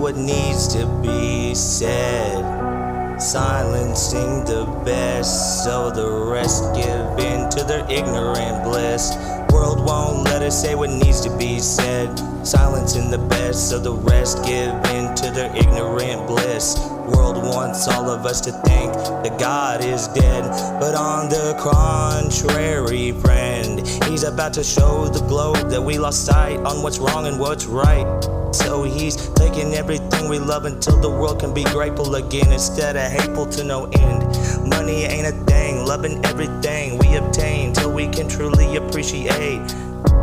what needs to be said, silencing the best, so the rest give in to their ignorant bliss. World won't let us say what needs to be said, silencing the best, so the rest give in to their ignorant bliss. World wants all of us to think that God is dead, but on the contrary, friend, he's about to show the globe that we lost sight on what's wrong and what's right. So he's taking everything we love until the world can be grateful again, instead of hateful to no end. Money ain't a thing, loving everything we obtain till we can truly appreciate.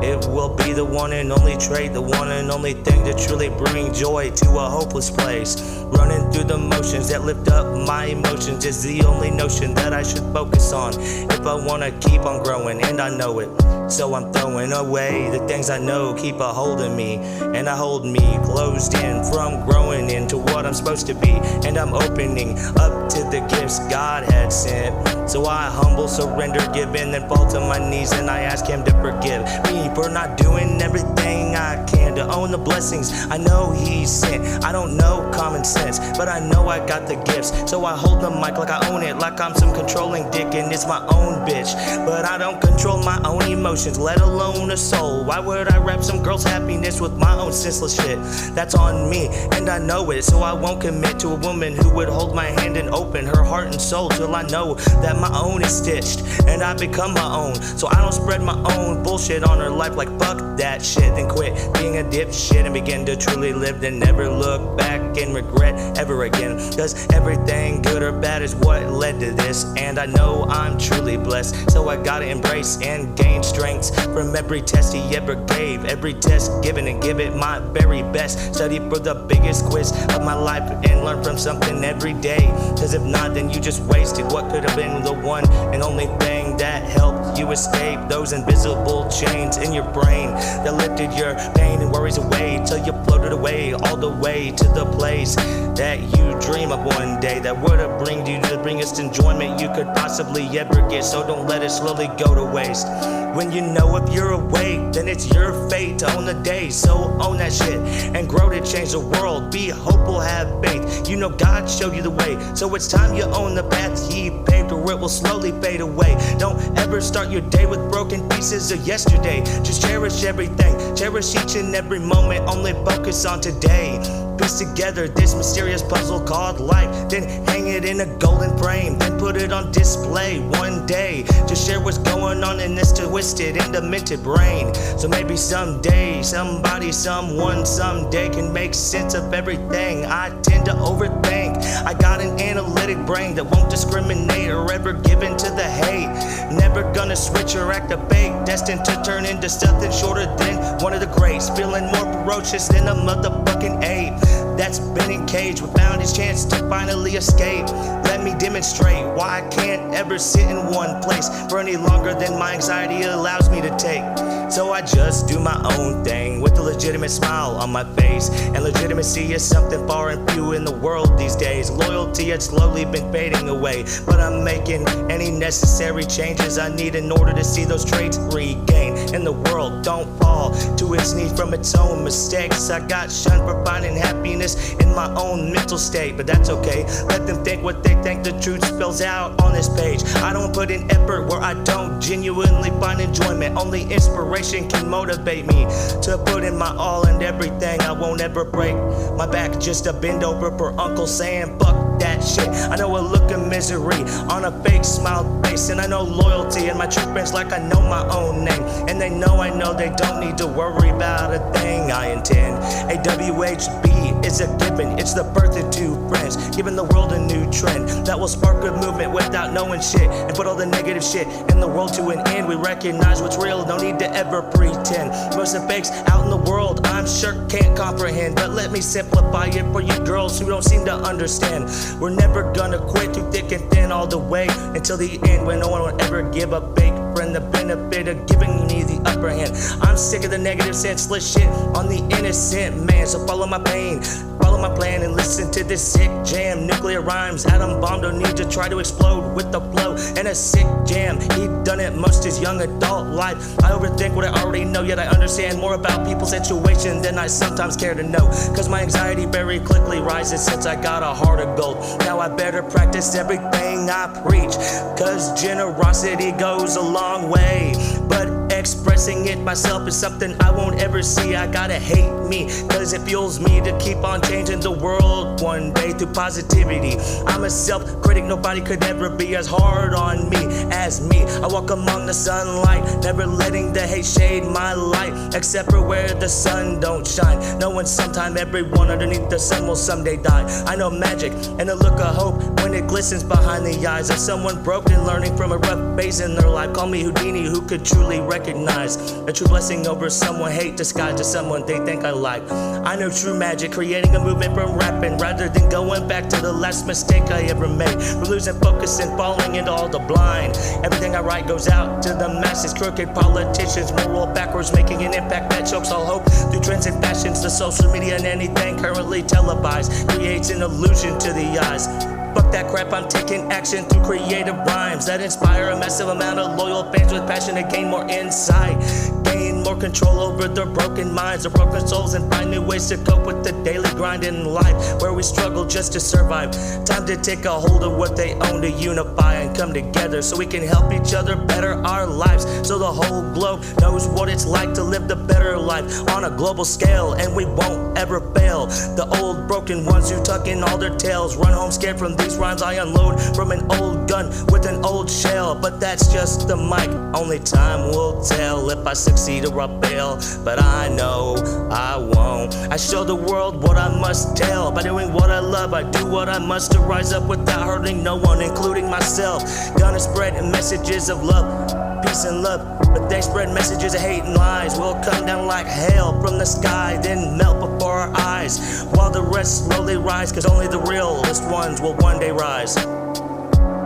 It will be the one and only trait, the one and only thing to truly bring joy to a hopeless place. Running through the motions that lift up my emotions is the only notion that I should focus on if I want to keep on growing, and I know it. So I'm throwing away the things I know keep a hold of me, and I hold me closed in from growing into what I'm supposed to be. And I'm opening up to the gifts God had sent. So I humble, surrender, give in, then fall to my knees, and I ask him to forgive me for not doing everything I can to own the blessings I know he sent. I don't know common sense, but I know I got the gifts. So I hold the mic like I own it, like I'm some controlling dick and it's my own bitch. But I don't control my own emotions, let alone a soul. Why would I wrap some girl's happiness with my own senseless shit? That's on me, and I know it. So I won't commit to a woman who would hold my hand and open her heart and soul till I know that my own is stitched and I become my own. So I don't spread my own bullshit on her life like fuck that shit, then quit being a dipshit and begin to truly live, then never look back and regret ever again. Cause everything good or bad is what led to this, and I know I'm truly blessed. So I gotta embrace and gain strengths from every test he ever gave, every test given, and give it my very best. Study for the biggest quiz of my life and learn from something every day. Cause if not, then you just wasted what could have been the one and only thing that helped you escape those invisible chains in your brain that lifted your pain and worries away till you floated away all the way to the place that you dream of one day, that would have bring you the biggest enjoyment you could possibly ever get. So don't let it slowly go to waste. When you know if you're awake, then it's your fate to own the day. So own that shit and grow to change the world. Be hopeful, have faith. You know God showed you the way, so it's time you own the path he paved, or it will slowly fade away. Don't ever start your day with broken pieces of yesterday. Just cherish everything, cherish each and every moment. Only focus on today. Piece together this mysterious puzzle called life, then hang it in a golden frame, then put it on display one day to share what's going on in this twisted and demented brain. So maybe someday, somebody, someone, someday can make sense of everything I tend to overthink. I got an analytic brain that won't discriminate or ever give in to the hate. Never gonna switch or act a fake, destined to turn into something shorter than one of the greats. Feeling more ferocious than a motherfucking ape that's been encaged but found his chance to finally escape. Let me demonstrate why I can't ever sit in one place for any longer than my anxiety allows me to take. So I just do my own thing with a legitimate smile on my face, and legitimacy is something far and few in the world these days. Loyalty had slowly been fading away, but I'm making any necessary changes I need in order to see those traits regain. And the world don't fall to its knees from its own mistakes. I got shunned for finding happiness in my own mental state, but that's okay. Let them think what they think, the truth spells out on this page. I don't put in effort where I don't genuinely find enjoyment. Only inspiration can motivate me to put in my all and everything. I won't ever break my back just to bend over for Uncle saying fuck that shit. I know a look of misery on a fake smile face, and I know loyalty and my true friends like I know my own name. And they know I know they don't need to worry about a thing I intend. AWHB is a given, it's the birth of two friends, giving the world a new trend that will spark a movement without knowing shit, and put all the negative shit in the world to an end. We recognize what's real, no need to ever pretend. Most of the fakes out in the world I'm sure can't comprehend, but let me simplify it for you girls who don't seem to understand. We're never gonna quit through thick and thin all the way until the end, when no one will ever give a fake friend the benefit of giving me the upper hand. I'm sick of the negative senseless shit on the innocent man, so follow my pain, follow follow my plan and listen to this sick jam. Nuclear rhymes, atom bomb, don't need to try to explode with the flow. And a sick jam, he done it most his young adult life. I overthink what I already know, yet I understand more about people's situation than I sometimes care to know. Cause my anxiety very quickly rises since I got a heart of gold. Now I better practice everything I preach, cause generosity goes a long way. But expressing it myself is something I won't ever see. I gotta hate me, cause it fuels me to keep on changing the world one day through positivity. I'm a self-critic, nobody could ever be as hard on me as me. I walk among the sunlight, never letting the hate shade my light, except for where the sun don't shine. Knowing sometime everyone underneath the sun will someday die. I know magic and a look of hope when it glistens behind the eyes of someone broken, learning from a rough phase in their life. Call me Houdini, who could truly recognize a true blessing over someone hate disguised as someone they think I like. I know true magic, creating a movement from rapping rather than going back to the last mistake I ever made. From losing focus and falling into all the blind. Everything I write goes out to the masses, crooked politicians, moral backwards, making an impact that chokes all hope through trends and fashions. The social media and anything currently televised creates an illusion to the eyes. Fuck that crap, I'm taking action through creative rhymes that inspire a massive amount of loyal fans with passion to gain more insight, gain more control over their broken minds, their broken souls, and find new ways to cope with the daily grind in life where we struggle just to survive. Time to take a hold of what they own, to unify and come together so we can help each other better our lives, so the whole globe knows what it's like to live the better life on a global scale, and we won't ever fail. The old broken ones who tuck in all their tales run home scared from these rhymes I unload from an old gun with an old shell. But that's just the mic, only time will tell if I succeed or I fail. But I know I won't. I show the world what I must tell. By doing what I love, I do what I must to rise up without hurting no one, including myself. Gonna spread messages of love, peace and love, but they spread messages of hate and lies. Will come down like hail from the sky, then melt before our eyes, while the rest slowly rise, cause only the realest ones will one day rise.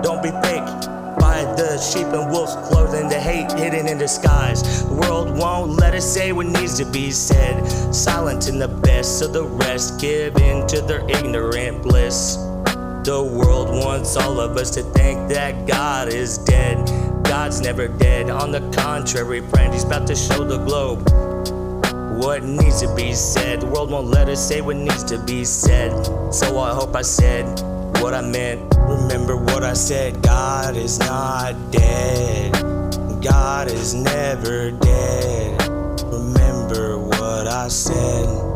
Don't be fake, buy the sheep and wolf's clothing, the hate hidden in disguise. The world won't let us say what needs to be said, silent in the best, so the rest give in to their ignorant bliss. The world wants all of us to think that God is dead. God's never dead, on the contrary, friend, he's about to show the globe what needs to be said. The world won't let us say what needs to be said, so I hope I said what I meant. Remember what I said, God is not dead. God is never dead. Remember what I said.